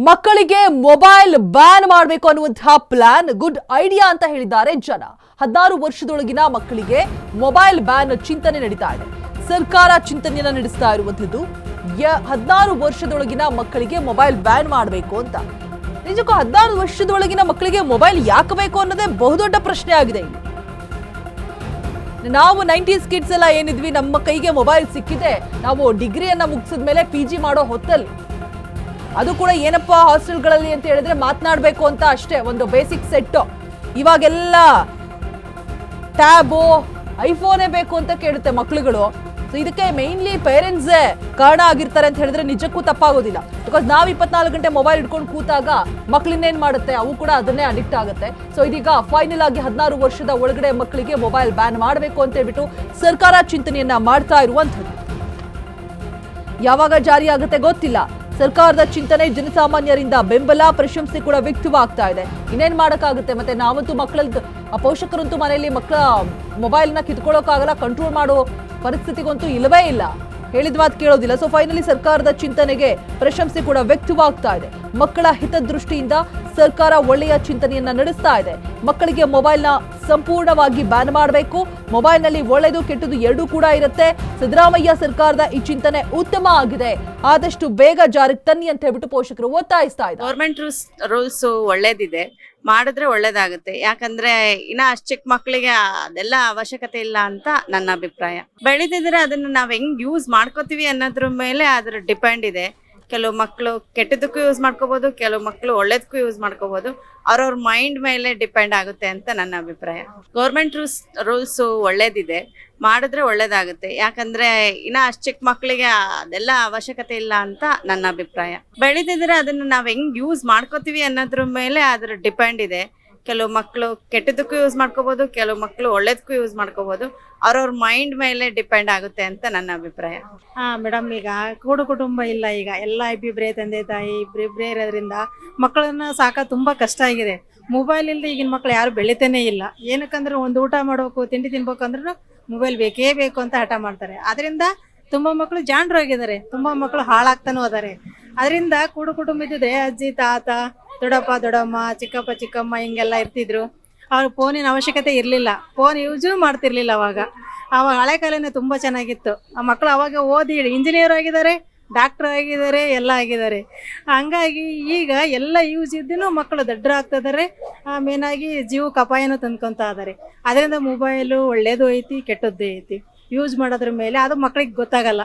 ಮಕ್ಕಳಿಗೆ mobile ban ಮಾಡಬೇಕು ಅನ್ನುವಂತಹ ಪ್ಲಾನ್ ಗುಡ್ ಐಡಿಯಾ ಅಂತ ಹೇಳಿದ್ದಾರೆ ಜನ. 16 ವರ್ಷದೊಳಗಿನ ಮಕ್ಕಳಿಗೆ ಮೊಬೈಲ್ ಬ್ಯಾನ್ ಚಿಂತನೆ ನಡೀತಾ ಇದೆ. ಸರ್ಕಾರ ಚಿಂತನೆಯನ್ನ ನಡೆಸ್ತಾ ಇರುವಂತದ್ದು 16 ವರ್ಷದೊಳಗಿನ ಮಕ್ಕಳಿಗೆ ಮೊಬೈಲ್ ಬ್ಯಾನ್ ಮಾಡಬೇಕು ಅಂತ. ನಿಜಕ್ಕೂ 16 ವರ್ಷದೊಳಗಿನ ಮಕ್ಕಳಿಗೆ ಮೊಬೈಲ್ ಯಾಕೆ ಬೇಕು ಅನ್ನೋದೇ ಬಹುದೊಡ್ಡ ಪ್ರಶ್ನೆ ಆಗಿದೆ. ನಾವು 90s ಕಿಡ್ಸ್ ಎಲ್ಲ ಏನಿದ್ವಿ, ನಮ್ಮ ಕೈಗೆ ಮೊಬೈಲ್ ಸಿಕ್ಕಿದೆ ನಾವು ಡಿಗ್ರಿಯನ್ನ ಮುಗಿಸಿದ್ಮೇಲೆ PG ಮಾಡೋ ಹೊತ್ತಲ್ಲಿ. ಅದು ಕೂಡ ಏನಪ್ಪ ಹಾಸ್ಟೆಲ್ಗಳಲ್ಲಿ ಅಂತ ಹೇಳಿದ್ರೆ ಮಾತನಾಡಬೇಕು ಅಂತ ಅಷ್ಟೇ, ಒಂದು ಬೇಸಿಕ್ ಸೆಟ್. ಇವಾಗೆಲ್ಲ ಟ್ಯಾಬು ಐಫೋನೇ ಬೇಕು ಅಂತ ಕೇಳುತ್ತೆ ಮಕ್ಕಳುಗಳು. ಸೊ ಇದಕ್ಕೆ ಮೇನ್ಲಿ ಪೇರೆಂಟ್ಸೇ ಕಾರಣ ಆಗಿರ್ತಾರೆ ಅಂತ ಹೇಳಿದ್ರೆ ನಿಜಕ್ಕೂ ತಪ್ಪಾಗೋದಿಲ್ಲ. ಬಿಕಾಸ್ ನಾವು 24 ಗಂಟೆ ಮೊಬೈಲ್ ಇಟ್ಕೊಂಡು ಕೂತಾಗ ಮಕ್ಕಳಿನ್ನೇನ್ ಮಾಡುತ್ತೆ, ಅವು ಕೂಡ ಅದನ್ನೇ ಅಡಿಕ್ಟ್ ಆಗುತ್ತೆ. ಸೊ ಇದೀಗ ಫೈನಲ್ ಆಗಿ 16 ವರ್ಷದ ಒಳಗಡೆ ಮಕ್ಕಳಿಗೆ ಮೊಬೈಲ್ ಬ್ಯಾನ್ ಮಾಡಬೇಕು ಅಂತ ಹೇಳ್ಬಿಟ್ಟು ಸರ್ಕಾರ ಚಿಂತನೆಯನ್ನ ಮಾಡ್ತಾ ಇರುವಂಥದ್ದು. ಯಾವಾಗ ಜಾರಿ ಆಗುತ್ತೆ ಗೊತ್ತಿಲ್ಲ. ಸರ್ಕಾರದ ಚಿಂತನೆ ಜನಸಾಮಾನ್ಯರಿಂದ ಬೆಂಬಲ, ಪ್ರಶಂಸೆ ಕೂಡ ವ್ಯಕ್ತವಾಗ್ತಾ ಇದೆ. ಇನ್ನೇನ್ ಮಾಡಕ್ಕಾಗುತ್ತೆ, ಮತ್ತೆ ನಾವಂತೂ ಪೋಷಕರಂತೂ ಮನೆಯಲ್ಲಿ ಮಕ್ಕಳ ಮೊಬೈಲ್ನ ಕಿತ್ಕೊಳ್ಳೋಕ್ಕಾಗಲ್ಲ, ಕಂಟ್ರೋಲ್ ಮಾಡೋ ಪರಿಸ್ಥಿತಿಗಂತೂ ಇಲ್ಲವೇ ಇಲ್ಲ, ಹೇಳಿದ ಮಾತು ಕೇಳೋದಿಲ್ಲ. ಸೊ ಫೈನಲಿ ಸರ್ಕಾರದ ಚಿಂತನೆಗೆ ಪ್ರಶಂಸೆ ಕೂಡ ವ್ಯಕ್ತವಾಗ್ತಾ ಇದೆ. ಮಕ್ಕಳ ಹಿತದೃಷ್ಟಿಯಿಂದ ಸರ್ಕಾರ ಒಳ್ಳೆಯ ಚಿಂತನೆಯನ್ನ ನಡೆಸ್ತಾ ಇದೆ. ಮಕ್ಕಳಿಗೆ ಮೊಬೈಲ್ನ ಸಂಪೂರ್ಣವಾಗಿ ಬ್ಯಾನ್ ಮಾಡಬೇಕು. ಮೊಬೈಲ್ನಲ್ಲಿ ಒಳ್ಳೆಯದು ಕೆಟ್ಟದ್ದು ಎರಡೂ ಕೂಡ ಇರುತ್ತೆ. ಸಿದ್ದರಾಮಯ್ಯ ಸರ್ಕಾರದ ಈ ಚಿಂತನೆ ಉತ್ತಮ ಆಗಿದೆ, ಆದಷ್ಟು ಬೇಗ ಜಾರಿಗೆ ತನ್ನಿ ಅಂತ ಹೇಳ್ಬಿಟ್ಟು ಪೋಷಕರು ಒತ್ತಾಯಿಸ್ತಾ ಇದ್ದಾರೆ. ಗೌರ್ಮೆಂಟ್ ರೂಲ್ಸ್ ಒಳ್ಳೇದಿದೆ, ಮಾಡಿದ್ರೆ ಒಳ್ಳೇದಾಗುತ್ತೆ. ಯಾಕಂದ್ರೆ ಇನ್ನ ಅಷ್ಟ್ ಚಿಕ್ಕ ಮಕ್ಳಿಗೆ ಅದೆಲ್ಲ ಅವಶ್ಯಕತೆ ಇಲ್ಲ ಅಂತ ನನ್ನ ಅಭಿಪ್ರಾಯ. ಬೆಳಿತಿದ್ರೆ ಅದನ್ನ ನಾವ್ ಹೆಂಗ್ ಯೂಸ್ ಮಾಡ್ಕೋತೀವಿ ಅನ್ನೋದ್ರ ಮೇಲೆ ಅದ್ರ ಡಿಪೆಂಡ್ ಇದೆ. ಕೆಲವು ಮಕ್ಕಳು ಕೆಟ್ಟದಕ್ಕೂ ಯೂಸ್ ಮಾಡ್ಕೋಬಹುದು, ಕೆಲವು ಮಕ್ಕಳು ಒಳ್ಳೇದಕ್ಕೂ ಯೂಸ್ ಮಾಡ್ಕೋಬಹುದು. ಅವ್ರವ್ರ ಮೈಂಡ್ ಮೇಲೆ ಡಿಪೆಂಡ್ ಆಗುತ್ತೆ ಅಂತ ನನ್ನ ಅಭಿಪ್ರಾಯ. ಗೌರ್ಮೆಂಟ್ ರೂಲ್ಸ್ ಒಳ್ಳೇದಿದೆ, ಮಾಡಿದ್ರೆ ಒಳ್ಳೇದಾಗುತ್ತೆ. ಯಾಕಂದ್ರೆ ಇನ್ನ ಅಷ್ಟ್ ಚಿಕ್ಕ ಮಕ್ಳಿಗೆ ಅದೆಲ್ಲ ಅವಶ್ಯಕತೆ ಇಲ್ಲ ಅಂತ ನನ್ನ ಅಭಿಪ್ರಾಯ. ಬೆಳಿತಿದ್ರೆ ಅದನ್ನ ನಾವ್ ಹೆಂಗ್ ಯೂಸ್ ಮಾಡ್ಕೋತೀವಿ ಅನ್ನೋದ್ರ ಮೇಲೆ ಅದ್ರ ಡಿಪೆಂಡ್ ಇದೆ. ಕೆಲವು ಮಕ್ಕಳು ಕೆಟ್ಟದಕ್ಕೂ ಯೂಸ್ ಮಾಡ್ಕೋಬಹುದು, ಕೆಲವು ಮಕ್ಕಳು ಒಳ್ಳೇದಕ್ಕೂ ಯೂಸ್ ಮಾಡ್ಕೋಬಹುದು. ಅವ್ರವ್ರ ಮೈಂಡ್ ಮೇಲೆ ಡಿಪೆಂಡ್ ಆಗುತ್ತೆ ಅಂತ ನನ್ನ ಅಭಿಪ್ರಾಯ. ಮೇಡಮ್, ಈಗ ಕೂಡು ಕುಟುಂಬ ಇಲ್ಲ, ಈಗ ಎಲ್ಲ ಇಬ್ಬಿಬ್ರೇ ತಂದೆ ತಾಯಿ ಇಬ್ಬಿಬ್ರೇ ಇರೋದ್ರಿಂದ ಮಕ್ಕಳನ್ನ ಸಾಕ ತುಂಬಾ ಕಷ್ಟ ಆಗಿದೆ. ಮೊಬೈಲ್ ಇಲ್ಲದೆ ಈಗಿನ ಮಕ್ಳು ಯಾರು ಬೆಳಿತಾನೆ ಇಲ್ಲ. ಏನಕ್ಕಂದ್ರೆ ಒಂದು ಊಟ ಮಾಡ್ಬೇಕು, ತಿಂಡಿ ತಿನ್ಬೇಕಂದ್ರೂ ಮೊಬೈಲ್ ಬೇಕೇ ಬೇಕು ಅಂತ ಹಠ ಮಾಡ್ತಾರೆ. ಅದರಿಂದ ತುಂಬಾ ಮಕ್ಕಳು ಜಾಣರಾಗಿದ್ದಾರೆ, ತುಂಬಾ ಮಕ್ಕಳು ಹಾಳಾಗ್ತಾನೂ ಅದಾರೆ. ಅದರಿಂದ ಕೂಡು ಕುಟುಂಬ ಇದ್ದಿದ್ರೆ ಅಜ್ಜಿ ತಾತ, ದೊಡ್ಡಪ್ಪ ದೊಡ್ಡಮ್ಮ, ಚಿಕ್ಕಪ್ಪ ಚಿಕ್ಕಮ್ಮ ಹಿಂಗೆಲ್ಲ ಇರ್ತಿದ್ರು. ಅವ್ರಿಗೆ ಫೋನಿನ ಅವಶ್ಯಕತೆ ಇರಲಿಲ್ಲ, ಫೋನ್ ಯೂಸು ಮಾಡ್ತಿರ್ಲಿಲ್ಲ. ಅವಾಗ ಹಳೆ ಕಾಲನೇ ತುಂಬ ಚೆನ್ನಾಗಿತ್ತು. ಆ ಮಕ್ಕಳು ಅವಾಗ ಓದಿ ಇಂಜಿನಿಯರ್ ಆಗಿದ್ದಾರೆ, ಡಾಕ್ಟರ್ ಆಗಿದ್ದಾರೆ, ಎಲ್ಲ ಆಗಿದ್ದಾರೆ. ಹಂಗಾಗಿ ಈಗ ಎಲ್ಲ ಯೂಸ್ ಇದ್ದೂ ಮಕ್ಕಳು ದಡ್ಡರಾಗ್ತಿದ್ದಾರೆ. ಮೇನಾಗಿ ಜೀವಕ್ಕೆ ಅಪಾಯನೂ ತಂದ್ಕೊತಾ ಇದ್ದಾರೆ. ಅದರಿಂದ ಮೊಬೈಲು ಒಳ್ಳೇದು ಐತಿ, ಕೆಟ್ಟದ್ದು ಐತಿ. ಯೂಸ್ ಮಾಡೋದ್ರ ಮೇಲೆ ಅದು ಮಕ್ಕಳಿಗೆ ಗೊತ್ತಾಗಲ್ಲ,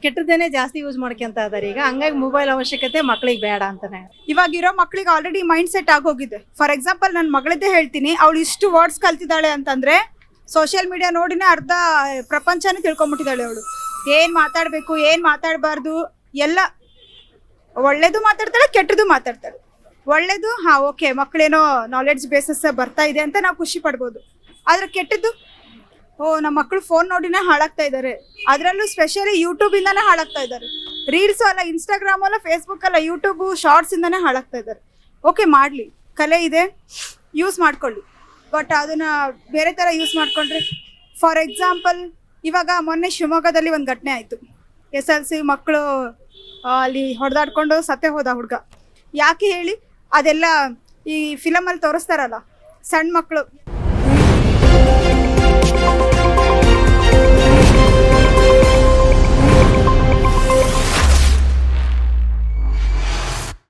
ಕೆಟ್ಟದ್ದೇನೆ ಜಾಸ್ತಿ ಯೂಸ್ ಮಾಡ್ಕೊಂತ ಇದಾರೆ ಈಗ. ಹಂಗಾಗಿ ಮೊಬೈಲ್ ಅವಶ್ಯಕತೆ ಮಕ್ಕಳಿಗೆ ಬೇಡ ಅಂತಾನೆ. ಇವಾಗಿರೋ ಮಕ್ಕಳಿಗೆ ಆಲ್ರೆಡಿ ಮೈಂಡ್ ಸೆಟ್ ಆಗೋಗಿದೆ. ಫಾರ್ ಎಕ್ಸಾಂಪಲ್ ನನ್ನ ಮಗಳದ್ದೇ ಹೇಳ್ತೀನಿ, ಅವಳು ಇಷ್ಟು ವರ್ಡ್ಸ್ ಕಲ್ತಿದ್ದಾಳೆ ಅಂತಂದ್ರೆ ಸೋಷಿಯಲ್ ಮೀಡಿಯಾ ನೋಡಿನೇ ಅರ್ಧ ಪ್ರಪಂಚನೇ ತಿಳ್ಕೊಂಬಿಟ್ಟಿದ್ದಾಳೆ. ಅವಳು ಏನ್ ಮಾತಾಡ್ಬೇಕು, ಏನ್ ಮಾತಾಡಬಾರ್ದು ಎಲ್ಲ ಒಳ್ಳೇದು ಮಾತಾಡ್ತಾಳೆ, ಕೆಟ್ಟದ್ದು ಮಾತಾಡ್ತಾಳೆ. ಒಳ್ಳೇದು ಓಕೆ, ಮಕ್ಕಳೇನೋ ನಾಲೆಡ್ಜ್ ಬೇಸಸ್ ಬರ್ತಾ ಇದೆ ಅಂತ ನಾವು ಖುಷಿ ಪಡ್ಬೋದು. ಆದ್ರೆ ಕೆಟ್ಟದ್ದು, ನಮ್ಮ ಮಕ್ಕಳು ಫೋನ್ ನೋಡಿನೇ ಹಾಳಾಗ್ತಾ ಇದ್ದಾರೆ. ಅದರಲ್ಲೂ ಸ್ಪೆಷಲಿ ಯೂಟ್ಯೂಬ್ ಇಂದಾನೆ ಹಾಳಾಗ್ತಾ ಇದ್ದಾರೆ. ರೀಲ್ಸ್ ಅಲ್ಲ, ಇನ್ಸ್ಟಾಗ್ರಾಮ್ ಅಲ್ಲ, ಫೇಸ್ಬುಕ್ ಅಲ್ಲ, ಯೂಟ್ಯೂಬ್ ಶಾರ್ಟ್ಸ್ ಇಂದಾನೆ ಹಾಳಾಗ್ತಾ ಇದ್ದಾರೆ. ಓಕೆ, ಮಾಡ್ಲಿ, ಕಲೆ ಇದೆ, ಯೂಸ್ ಮಾಡ್ಕೊಳ್ಳಿ. ಬಟ್ ಅದನ್ನ ಬೇರೆ ತರ ಯೂಸ್ ಮಾಡ್ಕೊಂಡ್ರೆ, ಫಾರ್ ಎಕ್ಸಾಂಪಲ್ ಇವಾಗ ಮೊನ್ನೆ ಶಿವಮೊಗ್ಗದಲ್ಲಿ ಒಂದು ಘಟನೆ ಆಯ್ತು. SLC ಮಕ್ಕಳು ಅಲ್ಲಿ ಹೊಡೆದಾಡ್ಕೊಂಡು ಸತ್ತೇ ಹೋದ ಹುಡುಗ. ಯಾಕೆ ಹೇಳಿ? ಅದೆಲ್ಲ ಈ ಫಿಲಮಲ್ಲಿ ತೋರಿಸ್ತಾರಲ್ಲ, ಸಣ್ಣ ಮಕ್ಕಳು